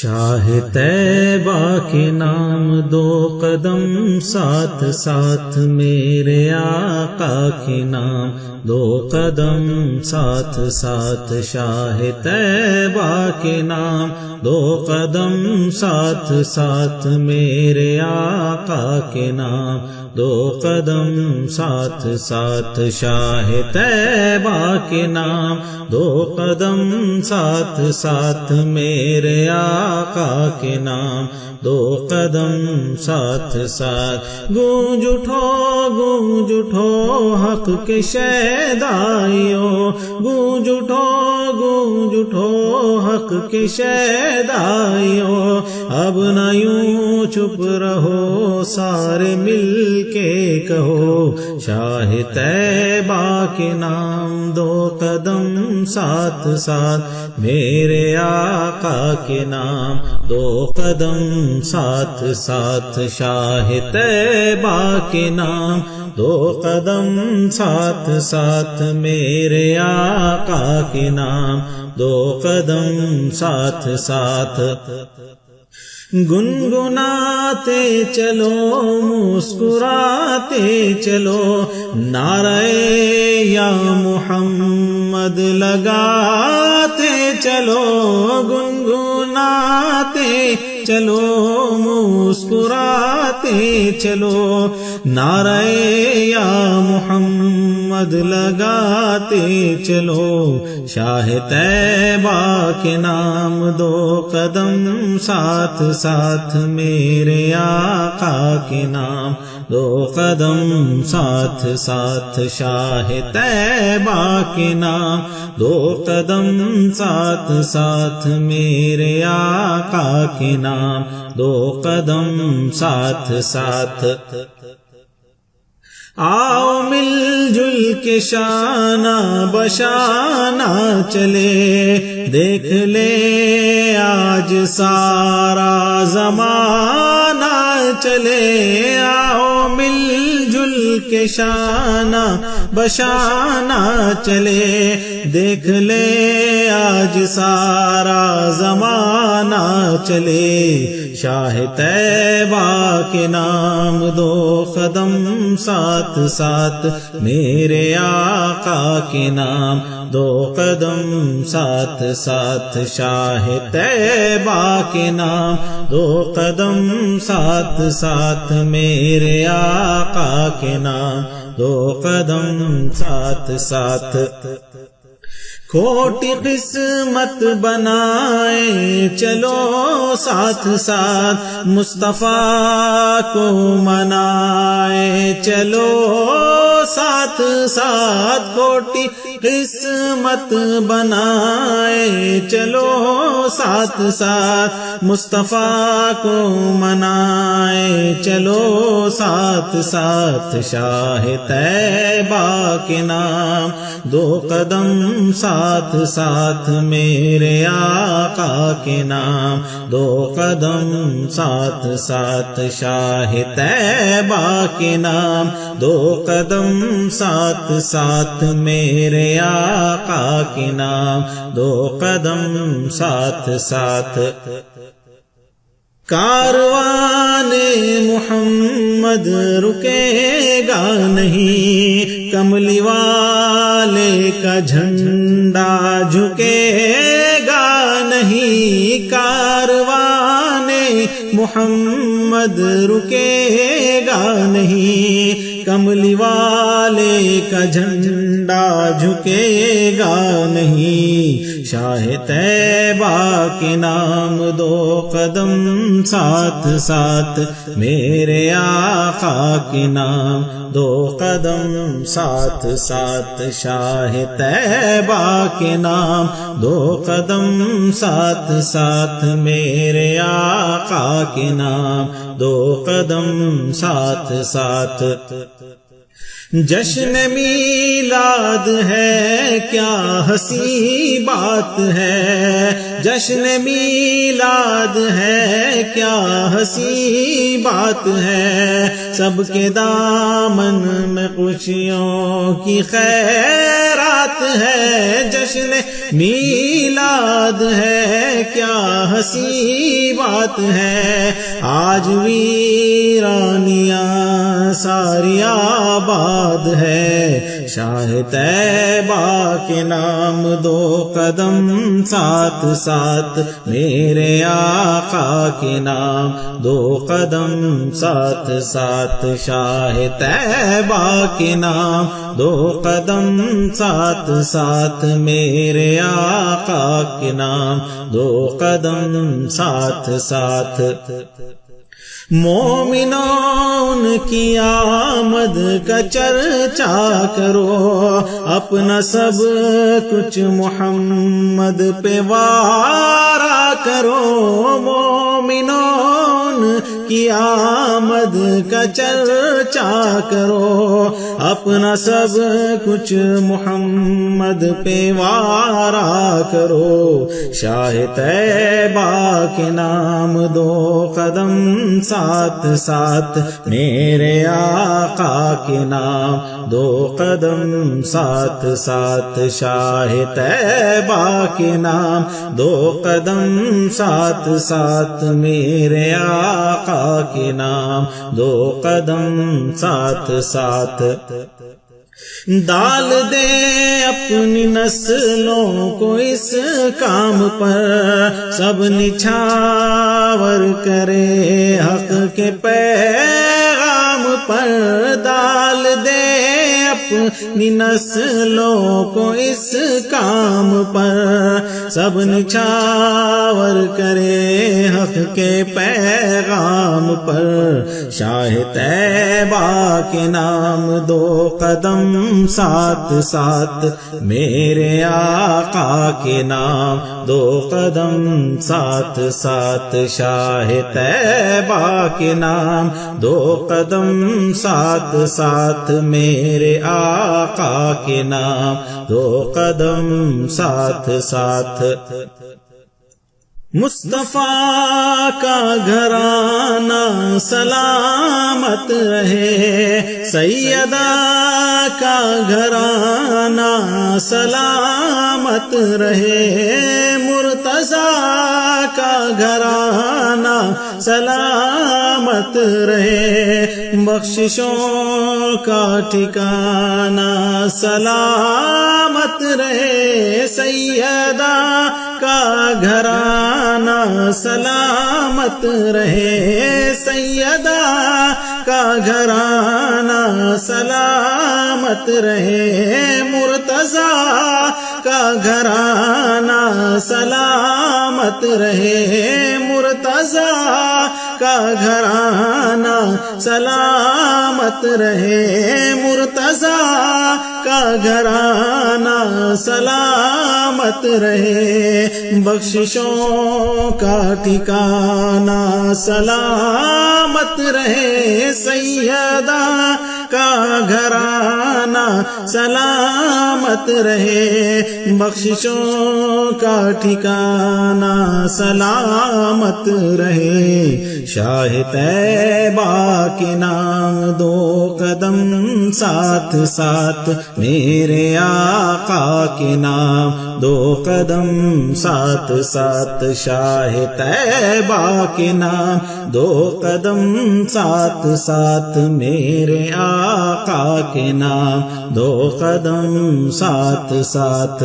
شاہ طیبہ کے نام دو قدم ساتھ ساتھ، میرے آقا کے نام دو قدم ساتھ ساتھ، شاہ طیبہ کے نام دو قدم ساتھ ساتھ، میرے آقا کے نام دو قدم ساتھ ساتھ، شاہ طیبہ کے نام دو قدم ساتھ ساتھ، میرے آقا کے نام دو قدم ساتھ ساتھ۔ گونج اٹھو حق کے شیدائیو، گونج اٹھو حق کے شیدائیو، اب نہ یوں چپ رہو سارے مل کے کہو، شاہ طیبہ کے نام دو قدم ساتھ ساتھ، میرے آقا کے نام دو قدم ساتھ ساتھ، شاہ طیبہ کے نام دو قدم ساتھ ساتھ، میرے آقا کے نام دو قدم ساتھ ساتھ۔ گنگناتے چلو مسکراتے چلو، نعرہ یا محمد لگاتے چلو، گنگناتے چلو مسکراتے چلو، نعرہ یا محمد لگاتے چلو، شاہ طیبہ کے نام دو قدم ساتھ ساتھ، میرے آقا کے نام دو قدم ساتھ ساتھ، شاہ طیبہ کے نام دو قدم ساتھ ساتھ، میرے آقا کے نام دو قدم ساتھ ساتھ۔ آؤ مل جل کے شانہ بشانہ چلے، دیکھ لے آج سارا زمانہ چلے، آؤ مل جل کے شانہ بشانہ چلے، دیکھ لے آج سارا زمانہ چلے، شاہ طیبہ کے نام دو قدم ساتھ ساتھ، میرے آقا کے نام دو قدم ساتھ ساتھ، شاہ طیبہ کے نام دو قدم ساتھ ساتھ، میرے آقا کے نام دو قدم ساتھ ساتھ۔ کھوٹی قسمت بنائے چلو ساتھ ساتھ، مصطفیٰ کو منائے چلو ساتھ ساتھ، کھوٹی قسمت بنائے چلو ساتھ ساتھ، مصطفیٰ کو منائے چلو ساتھ ساتھ، شاہ طیبہ کے نام دو قدم ساتھ ساتھ، میرے آقا کے نام دو قدم ساتھ ساتھ، شاہ طیبہ کے نام دو قدم ساتھ ساتھ، میرے آقا کے نام دو قدم ساتھ ساتھ۔ کاروان محمد رکے گا نہیں، کملی والے کا جھنڈا جھکے گا نہیں، کاروان محمد رکے گا نہیں، کملی والے کا جھنڈا جھکے گا نہیں، شاہ طیبہ کے نام دو قدم ساتھ ساتھ، میرے آقا کے نام دو قدم ساتھ ساتھ، شاہ طیبہ کے نام دو قدم ساتھ ساتھ، میرے آقا کے نام دو قدم ساتھ ساتھ۔ جشن میلاد ہے کیا ہنسی بات ہے، جشن میلاد ہے کیا ہنسی بات ہے، سب کے دامن میں خوشیوں کی خیرات ہے، جشن میلاد ہے کیا ہنسی بات ہے، آج ویرانیاں ساری آباد ہے، شاہ طیبہ کے نام دو قدم ساتھ ساتھ، میرے آقا کے نام دو قدم ساتھ ساتھ، شاہ طیبہ کے نام دو قدم ساتھ ساتھ، میرے آقا کے نام دو قدم ساتھ ساتھ۔ مومنون کی آمد کا چرچا کرو، اپنا سب کچھ محمد پہ وارا کرو، مومنون کی آمد کا چرچا کرو، اپنا سب کچھ محمد پہ وارا کرو، شاہ طیبہ کے نام دو قدم ساتھ ساتھ، میرے آقا کے نام دو قدم ساتھ ساتھ، شاہ طیبہ کے نام دو قدم ساتھ ساتھ، میرے آقا کے نام دو قدم ساتھ ساتھ۔ ڈال دے اپنی نسلوں کو اس کام پر، سب نچھاور کرے حق کے پیغام پر، ڈال دے اپنی نسلوں کو اس کام پر، سب نچھاور کرے حق کے پیغام پر، شاہ طیبہ کے نام دو قدم ساتھ ساتھ، میرے آقا کے نام دو قدم ساتھ ساتھ، شاہ طیبہ کے نام دو قدم ساتھ ساتھ، میرے آقا کے نام دو قدم ساتھ ساتھ۔ مصطفیٰ کا گھرانہ سلامت رہے، سیدہ کا گھرانہ سلامت رہے، مرتضیٰ کا گھرانہ سلامت رہے، بخششوں کا ٹھکانہ سلامت رہے، سیدہ کا گھرانہ سلامت رہے، سیدہ کا گھرانہ سلامت رہے، مرتضیٰ کا گھرانہ سلامت رہے، مرتضیٰ کا گھرانہ سلامت رہے، مرتضیٰ کا گھرانہ سلامت رہے، بخششوں کا ٹھکانہ سلامت رہے، سیدہ کا گھرانہ سلامت رہے، بخششوں کا ٹھکانہ سلامت رہے، شاہ طیبہ کے نام دو قدم ساتھ ساتھ، میرے آقا کے نام دو قدم ساتھ ساتھ، شاہ طیبہ کے نام دو قدم ساتھ ساتھ، میرے آقا کے نام دو قدم ساتھ ساتھ۔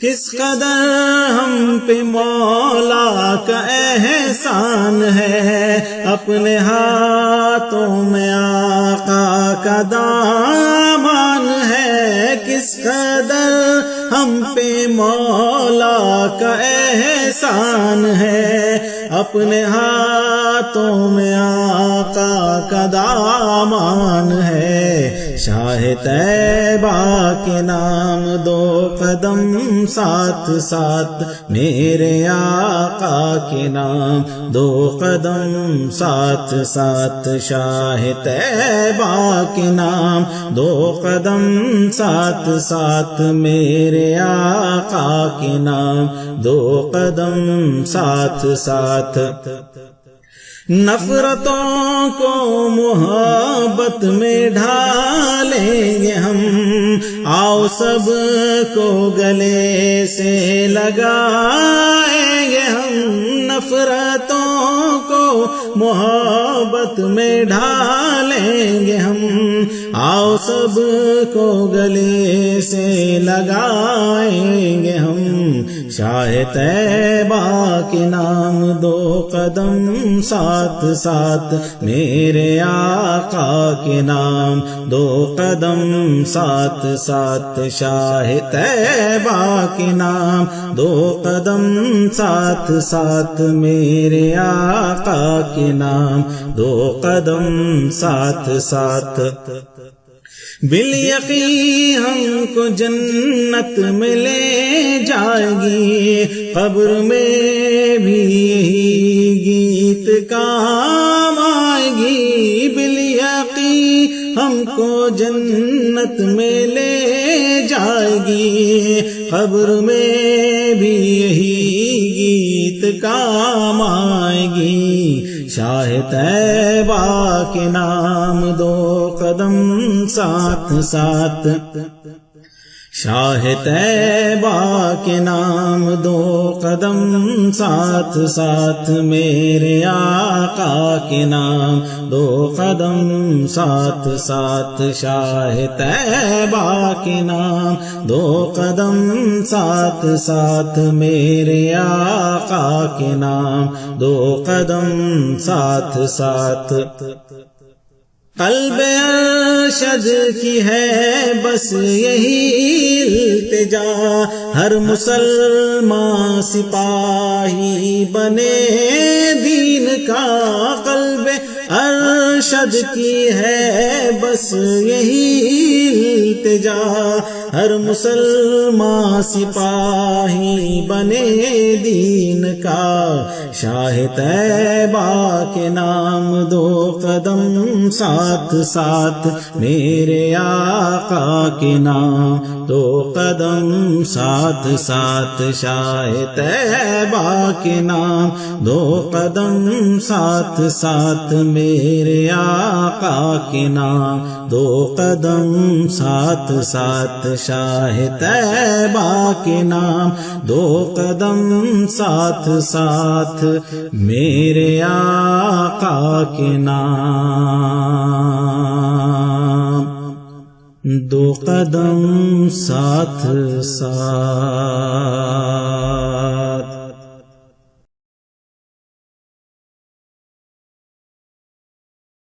کس قدر ہم پہ مولا کا احسان ہے، اپنے ہاتھوں میں آقا کا دامان ہے، کس قدر ہم پہ مولا کا احسان ہے، اپنے ہاتھوں میں آقا کا دامان ہے، شاہ طیبہ کے نام دو قدم ساتھ ساتھ، میرے آقا کے نام دو قدم ساتھ ساتھ، شاہ طیبہ کے نام دو قدم ساتھ ساتھ، میرے آقا کے نام دو قدم ساتھ ساتھ۔ نفرتوں کو محبت میں ڈھالیں گے ہم، آؤ سب کو گلے سے لگائیں نفرتوں کو محبت میں ڈھالیں گے ہم. آؤ سب کو گلے سے لگائیں گے ہم. شاہ طیبہ کے نام دو قدم ساتھ ساتھ میرے آقا کے نام دو قدم ساتھ ساتھ. شاہ طیبہ کے نام دو قدم ساتھ ساتھ میرے آقا کے نام دو قدم ساتھ ساتھ. بالیقین ہم کو جنت میں لے جائے گی, قبر میں بھی یہی گیت کام آئے گی. بالیقین ہم کو جنت میں لے جائے گی, قبر میں بھی یہی گیت کام آئے گی. شاہ طیبہ کے نام دو قدم ساتھ ساتھ. شاہ طیبہ کے نام دو قدم ساتھ ساتھ میرے آقا کے نام دو قدم ساتھ ساتھ. شاہ طیبہ کے نام دو قدم ساتھ ساتھ میرے آقا کے نام دو قدم ساتھ ساتھ. قلب ارشد کی ہے بس یہی التجا, ہر مسلمان سپاہی بنے دین کا. قلب ارشد کی ہے بس یہی التجا, ہر مسلمان سپاہی بنے دین کا. شاہ طیبہ کے نام دو قدم ساتھ ساتھ میرے آقا کے نام دو قدم ساتھ ساتھ. شاہ طیبہ کے نام دو قدم ساتھ ساتھ میرے آقا کے نام دو قدم ساتھ ساتھ. شاہ طیبہ کے نام دو قدم ساتھ ساتھ میرے آقا کے نام دو قدم ساتھ ساتھ.